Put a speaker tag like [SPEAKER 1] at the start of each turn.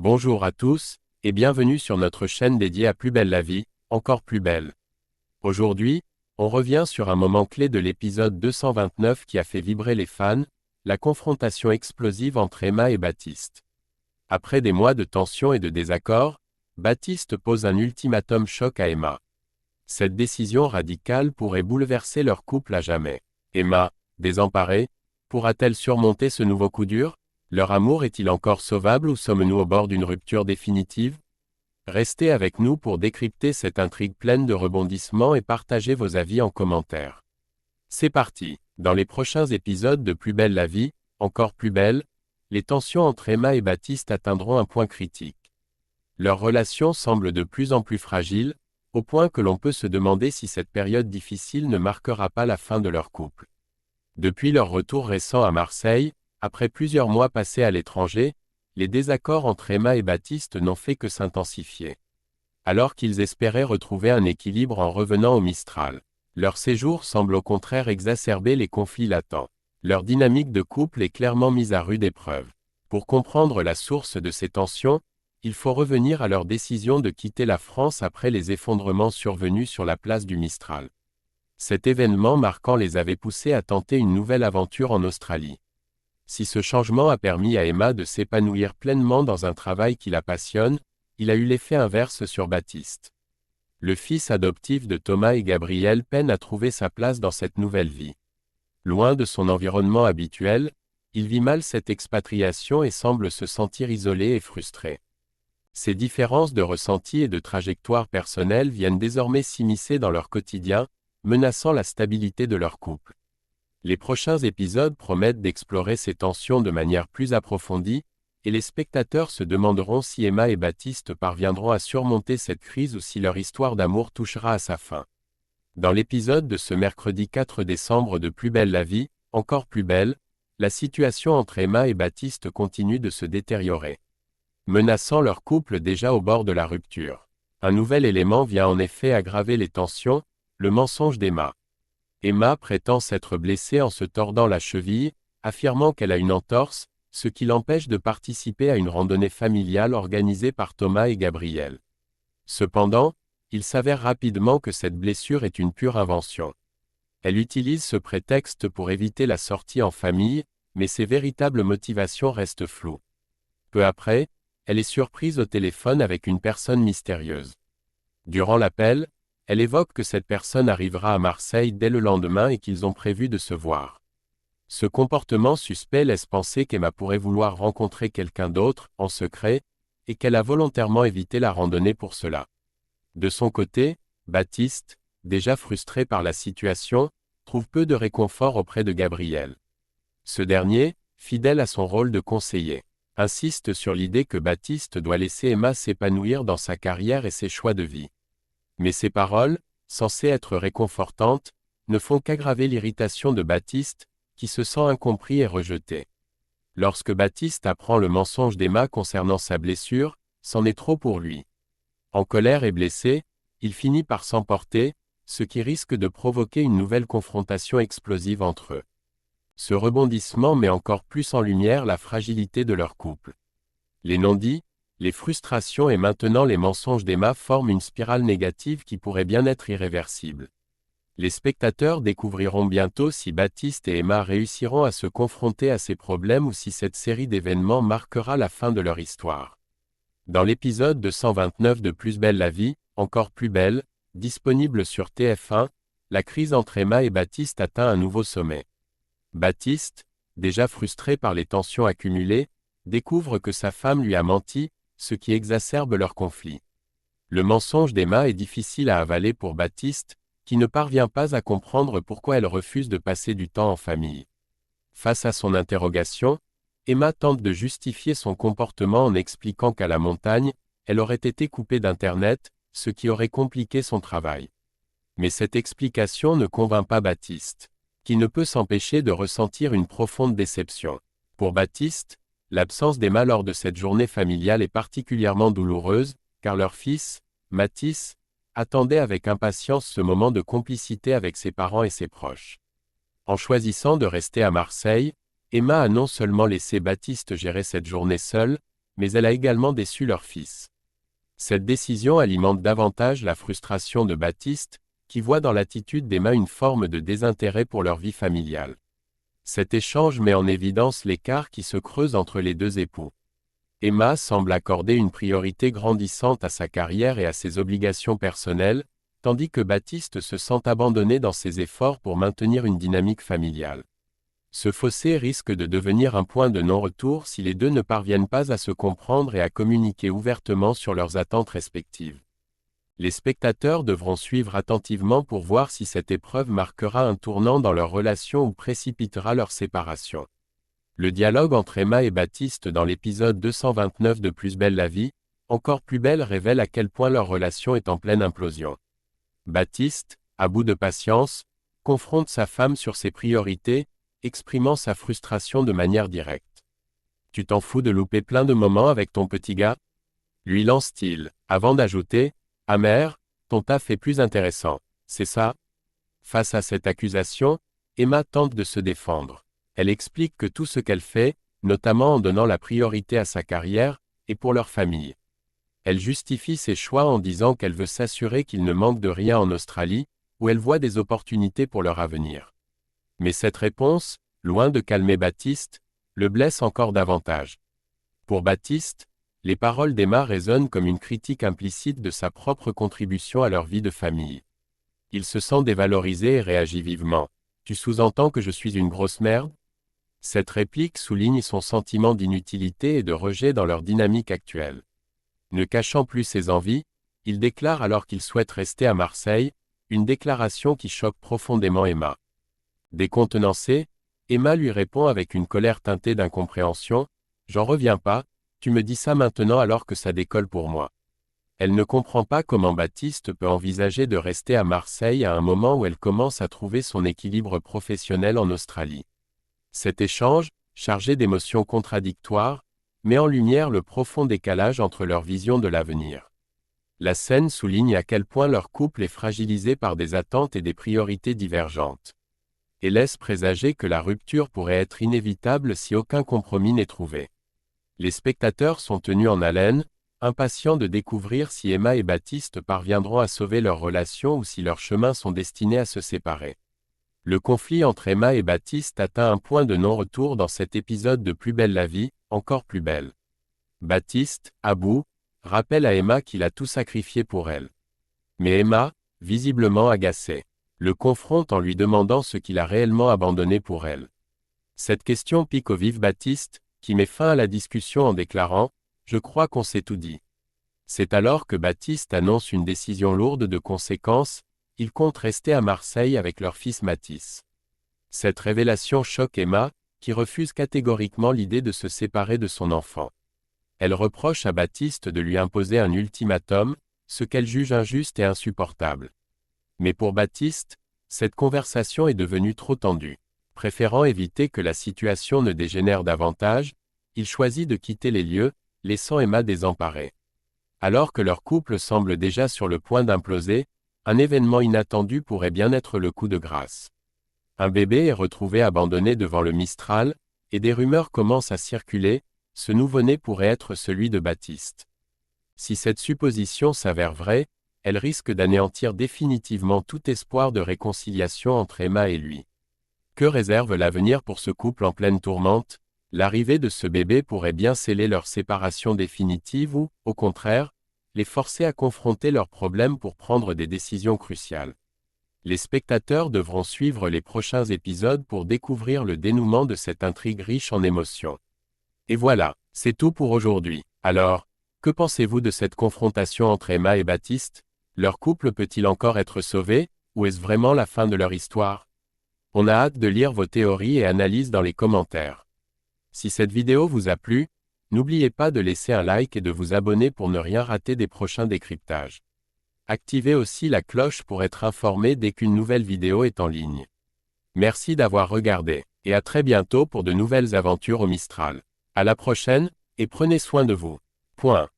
[SPEAKER 1] Bonjour à tous, et bienvenue sur notre chaîne dédiée à Plus belle la vie, encore plus belle. Aujourd'hui, on revient sur un moment clé de l'épisode 229 qui a fait vibrer les fans, la confrontation explosive entre Emma et Baptiste. Après des mois de tension et de désaccords, Baptiste pose un ultimatum choc à Emma. Cette décision radicale pourrait bouleverser leur couple à jamais. Emma, désemparée, pourra-t-elle surmonter ce nouveau coup dur? Leur amour est-il encore sauvable ou sommes-nous au bord d'une rupture définitive? Restez avec nous pour décrypter cette intrigue pleine de rebondissements et partagez vos avis en commentaire. C'est parti. Dans les prochains épisodes de Plus belle la vie, encore plus belle, les tensions entre Emma et Baptiste atteindront un point critique. Leur relation semble de plus en plus fragile, au point que l'on peut se demander si cette période difficile ne marquera pas la fin de leur couple. Depuis leur retour récent à Marseille, après plusieurs mois passés à l'étranger, les désaccords entre Emma et Baptiste n'ont fait que s'intensifier. Alors qu'ils espéraient retrouver un équilibre en revenant au Mistral, leur séjour semble au contraire exacerber les conflits latents. Leur dynamique de couple est clairement mise à rude épreuve. Pour comprendre la source de ces tensions, il faut revenir à leur décision de quitter la France après les effondrements survenus sur la place du Mistral. Cet événement marquant les avait poussés à tenter une nouvelle aventure en Australie. Si ce changement a permis à Emma de s'épanouir pleinement dans un travail qui la passionne, il a eu l'effet inverse sur Baptiste. Le fils adoptif de Thomas et Gabrielle peine à trouver sa place dans cette nouvelle vie. Loin de son environnement habituel, il vit mal cette expatriation et semble se sentir isolé et frustré. Ces différences de ressenti et de trajectoire personnelle viennent désormais s'immiscer dans leur quotidien, menaçant la stabilité de leur couple. Les prochains épisodes promettent d'explorer ces tensions de manière plus approfondie, et les spectateurs se demanderont si Emma et Baptiste parviendront à surmonter cette crise ou si leur histoire d'amour touchera à sa fin. Dans l'épisode de ce mercredi 4 décembre de Plus belle la vie, encore plus belle, la situation entre Emma et Baptiste continue de se détériorer, menaçant leur couple déjà au bord de la rupture. Un nouvel élément vient en effet aggraver les tensions, le mensonge d'Emma. Emma prétend s'être blessée en se tordant la cheville, affirmant qu'elle a une entorse, ce qui l'empêche de participer à une randonnée familiale organisée par Thomas et Gabrielle. Cependant, il s'avère rapidement que cette blessure est une pure invention. Elle utilise ce prétexte pour éviter la sortie en famille, mais ses véritables motivations restent floues. Peu après, elle est surprise au téléphone avec une personne mystérieuse. Durant l'appel, elle évoque que cette personne arrivera à Marseille dès le lendemain et qu'ils ont prévu de se voir. Ce comportement suspect laisse penser qu'Emma pourrait vouloir rencontrer quelqu'un d'autre, en secret, et qu'elle a volontairement évité la randonnée pour cela. De son côté, Baptiste, déjà frustré par la situation, trouve peu de réconfort auprès de Gabrielle. Ce dernier, fidèle à son rôle de conseiller, insiste sur l'idée que Baptiste doit laisser Emma s'épanouir dans sa carrière et ses choix de vie. Mais ces paroles, censées être réconfortantes, ne font qu'aggraver l'irritation de Baptiste, qui se sent incompris et rejeté. Lorsque Baptiste apprend le mensonge d'Emma concernant sa blessure, c'en est trop pour lui. En colère et blessé, il finit par s'emporter, ce qui risque de provoquer une nouvelle confrontation explosive entre eux. Ce rebondissement met encore plus en lumière la fragilité de leur couple. Les non-dits, les frustrations et maintenant les mensonges d'Emma forment une spirale négative qui pourrait bien être irréversible. Les spectateurs découvriront bientôt si Baptiste et Emma réussiront à se confronter à ces problèmes ou si cette série d'événements marquera la fin de leur histoire. Dans l'épisode 229 de Plus belle la vie, encore plus belle, disponible sur TF1, la crise entre Emma et Baptiste atteint un nouveau sommet. Baptiste, déjà frustré par les tensions accumulées, découvre que sa femme lui a menti, ce qui exacerbe leur conflit. Le mensonge d'Emma est difficile à avaler pour Baptiste, qui ne parvient pas à comprendre pourquoi elle refuse de passer du temps en famille. Face à son interrogation, Emma tente de justifier son comportement en expliquant qu'à la montagne, elle aurait été coupée d'Internet, ce qui aurait compliqué son travail. Mais cette explication ne convainc pas Baptiste, qui ne peut s'empêcher de ressentir une profonde déception. Pour Baptiste, l'absence d'Emma lors de cette journée familiale est particulièrement douloureuse, car leur fils, Mathis, attendait avec impatience ce moment de complicité avec ses parents et ses proches. En choisissant de rester à Marseille, Emma a non seulement laissé Baptiste gérer cette journée seule, mais elle a également déçu leur fils. Cette décision alimente davantage la frustration de Baptiste, qui voit dans l'attitude d'Emma une forme de désintérêt pour leur vie familiale. Cet échange met en évidence l'écart qui se creuse entre les deux époux. Emma semble accorder une priorité grandissante à sa carrière et à ses obligations personnelles, tandis que Baptiste se sent abandonné dans ses efforts pour maintenir une dynamique familiale. Ce fossé risque de devenir un point de non-retour si les deux ne parviennent pas à se comprendre et à communiquer ouvertement sur leurs attentes respectives. Les spectateurs devront suivre attentivement pour voir si cette épreuve marquera un tournant dans leur relation ou précipitera leur séparation. Le dialogue entre Emma et Baptiste dans l'épisode 229 de Plus belle la vie, encore plus belle révèle à quel point leur relation est en pleine implosion. Baptiste, à bout de patience, confronte sa femme sur ses priorités, exprimant sa frustration de manière directe. « Tu t'en fous de louper plein de moments avec ton petit gars ?» lui lance-t-il, avant d'ajouter « Ah mère, ton taf est plus intéressant, c'est ça ?» Face à cette accusation, Emma tente de se défendre. Elle explique que tout ce qu'elle fait, notamment en donnant la priorité à sa carrière, est pour leur famille. Elle justifie ses choix en disant qu'elle veut s'assurer qu'ils ne manquent de rien en Australie, où elle voit des opportunités pour leur avenir. Mais cette réponse, loin de calmer Baptiste, le blesse encore davantage. Pour Baptiste, les paroles d'Emma résonnent comme une critique implicite de sa propre contribution à leur vie de famille. Il se sent dévalorisé et réagit vivement. « Tu sous-entends que je suis une grosse merde ?» Cette réplique souligne son sentiment d'inutilité et de rejet dans leur dynamique actuelle. Ne cachant plus ses envies, il déclare alors qu'il souhaite rester à Marseille, une déclaration qui choque profondément Emma. Décontenancée, Emma lui répond avec une colère teintée d'incompréhension « J'en reviens pas, tu me dis ça maintenant alors que ça décolle pour moi. » Elle ne comprend pas comment Baptiste peut envisager de rester à Marseille à un moment où elle commence à trouver son équilibre professionnel en Australie. Cet échange, chargé d'émotions contradictoires, met en lumière le profond décalage entre leurs visions de l'avenir. La scène souligne à quel point leur couple est fragilisé par des attentes et des priorités divergentes. Et laisse présager que la rupture pourrait être inévitable si aucun compromis n'est trouvé. Les spectateurs sont tenus en haleine, impatients de découvrir si Emma et Baptiste parviendront à sauver leur relation ou si leurs chemins sont destinés à se séparer. Le conflit entre Emma et Baptiste atteint un point de non-retour dans cet épisode de Plus belle la vie, encore plus belle. Baptiste, à bout, rappelle à Emma qu'il a tout sacrifié pour elle. Mais Emma, visiblement agacée, le confronte en lui demandant ce qu'il a réellement abandonné pour elle. Cette question pique au vif Baptiste, qui met fin à la discussion en déclarant « Je crois qu'on s'est tout dit ». C'est alors que Baptiste annonce une décision lourde de conséquences, il compte rester à Marseille avec leur fils Mathis. Cette révélation choque Emma, qui refuse catégoriquement l'idée de se séparer de son enfant. Elle reproche à Baptiste de lui imposer un ultimatum, ce qu'elle juge injuste et insupportable. Mais pour Baptiste, cette conversation est devenue trop tendue. Préférant éviter que la situation ne dégénère davantage, il choisit de quitter les lieux, laissant Emma désemparée. Alors que leur couple semble déjà sur le point d'imploser, un événement inattendu pourrait bien être le coup de grâce. Un bébé est retrouvé abandonné devant le Mistral, et des rumeurs commencent à circuler, ce nouveau-né pourrait être celui de Baptiste. Si cette supposition s'avère vraie, elle risque d'anéantir définitivement tout espoir de réconciliation entre Emma et lui. Que réserve l'avenir pour ce couple en pleine tourmente? L'arrivée de ce bébé pourrait bien sceller leur séparation définitive ou, au contraire, les forcer à confronter leurs problèmes pour prendre des décisions cruciales. Les spectateurs devront suivre les prochains épisodes pour découvrir le dénouement de cette intrigue riche en émotions. Et voilà, c'est tout pour aujourd'hui. Alors, que pensez-vous de cette confrontation entre Emma et Baptiste? Leur couple peut-il encore être sauvé, ou est-ce vraiment la fin de leur histoire? On a hâte de lire vos théories et analyses dans les commentaires. Si cette vidéo vous a plu, n'oubliez pas de laisser un like et de vous abonner pour ne rien rater des prochains décryptages. Activez aussi la cloche pour être informé dès qu'une nouvelle vidéo est en ligne. Merci d'avoir regardé, et à très bientôt pour de nouvelles aventures au Mistral. À la prochaine, et prenez soin de vous. Point.